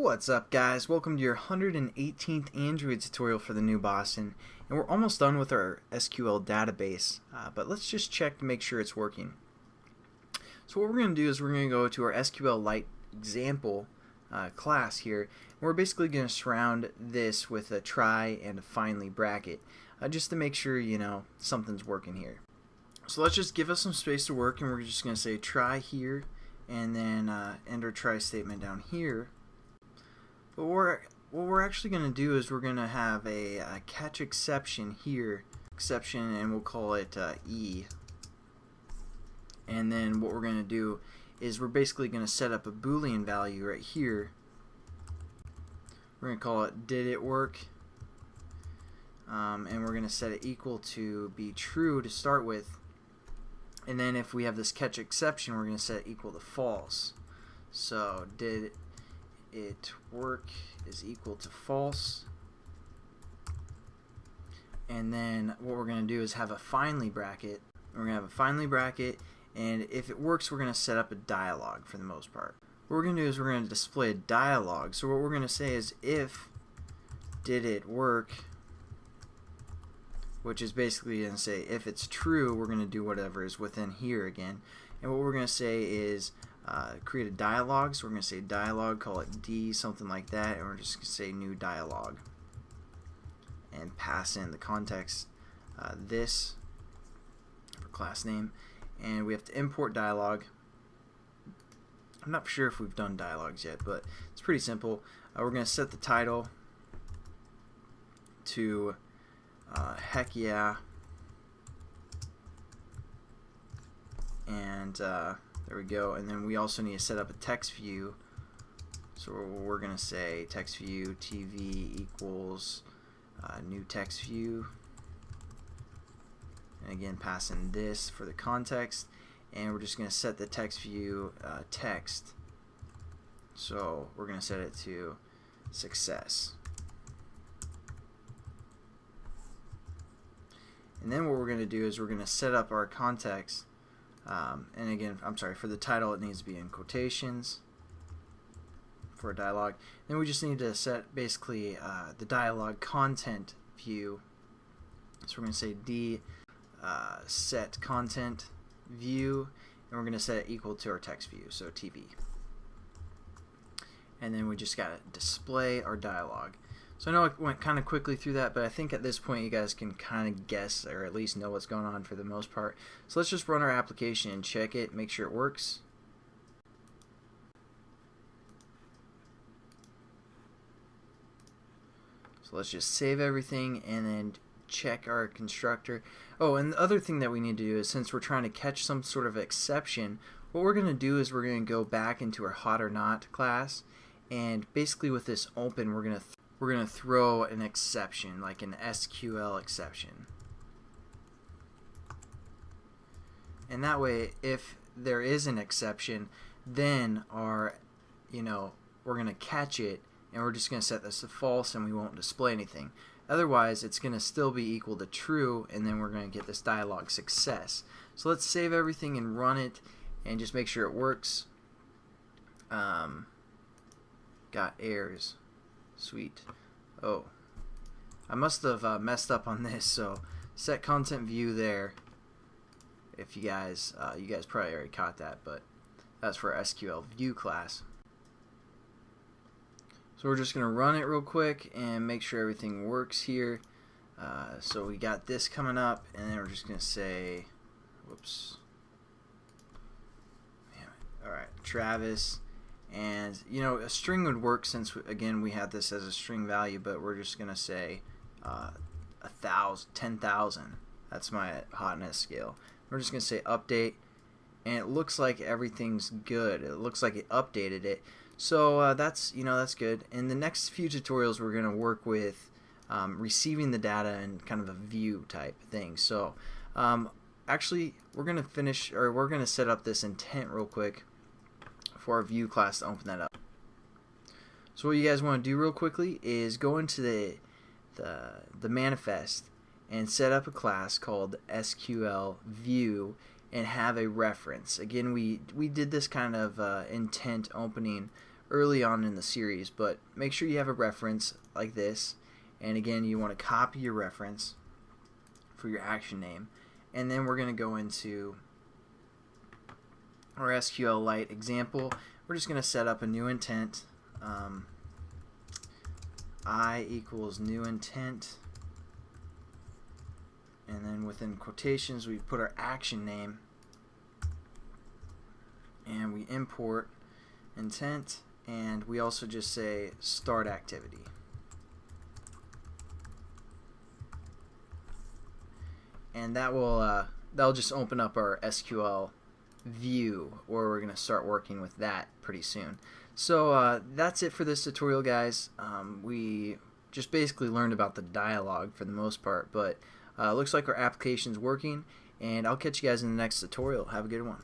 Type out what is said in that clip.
What's up, guys? Welcome to your 118th Android tutorial for the new Boston, and we're almost done with our SQL database, but let's just check to make sure it's working. So what we're going to do is we're going to go to our SQLite example class here, and we're basically going to surround this with a try and a finally bracket, just to make sure something's working here. So let's just give us some space to work, and we're just going to say try here, and then end our try statement down here. But what we're actually going to do is we're going to have a catch exception here, and we'll call it E. And then what we're going to do is we're basically going to set up a Boolean value right here. We're going to call it did it work, and we're going to set it equal to be true to start with. And then if we have this catch exception, we're going to set it equal to false. So did it work is equal to false, and then what we're going to do is have a finally bracket. We're going to have a finally bracket, and if it works, we're going to set up a dialog for the most part. What we're going to do is we're going to display a dialog. So what we're going to say is if did it work, which is basically going to say if it's true, we're going to do whatever is within here again. And what we're going to say is create a dialog. So we're going to say dialog, call it D, something like that, and we're just going to say new dialog and pass in the context this for class name, and we have to import dialog. I'm not sure if we've done dialogs yet, but it's pretty simple. We're going to set the title to heck yeah, and there we go. And then we also need to set up a text view. So we're going to say text view TV equals new text view, and again pass in this for the context, and we're just going to set the text view text. So we're going to set it to success. And then what we're going to do is we're going to set up our context. And again, I'm sorry, for the title it needs to be in quotations for a dialog. Then we just need to set basically the dialog content view. So we're going to say D set content view, and we're going to set it equal to our text view, so TV. And then we just got to display our dialog. So I know I went kind of quickly through that, but I think at this point you guys can kind of guess or at least know what's going on for the most part. So let's just run our application and check it, make sure it works. So let's just save everything and then check our constructor. Oh, and the other thing that we need to do is, since we're trying to catch some sort of exception, what we're going to do is we're going to go back into our hot or not class, and basically with this open we're going to throw an exception, like an SQL exception. And that way, if there is an exception, then we're going to catch it, and we're just going to set this to false, and we won't display anything. Otherwise, it's going to still be equal to true, and then we're going to get this dialog success. So let's save everything and run it, and just make sure it works. Got errors. Sweet. Oh, I must have messed up on this. So set content view there. If you guys probably already caught that, but that's for our SQL view class. So we're just gonna run it real quick and make sure everything works here. So we got this coming up, and then we're just gonna say, whoops. All right, Travis. And a string would work, since again we had this as a string value, but we're just gonna say 10,000. That's my hotness scale. We're just gonna say update, and it looks like everything's good. It looks like it updated it. So that's good. In the next few tutorials, we're gonna work with receiving the data and kind of a view type thing. So actually, we're gonna set up this intent real quick for our view class to open that up. So what you guys want to do real quickly is go into the manifest and set up a class called SQL view and have a reference. Again, we did this kind of intent opening early on in the series, but make sure you have a reference like this. And again, you want to copy your reference for your action name. And then we're going to go into our SQLite example. We're just going to set up a new intent. I equals new intent. And then within quotations, we put our action name. And we import intent. And we also just say start activity. And that will that'll just open up our SQL view, or we're going to start working with that pretty soon. So that's it for this tutorial, guys. We just basically learned about the dialog for the most part, but looks like our application's working, and I'll catch you guys in the next tutorial. Have a good one.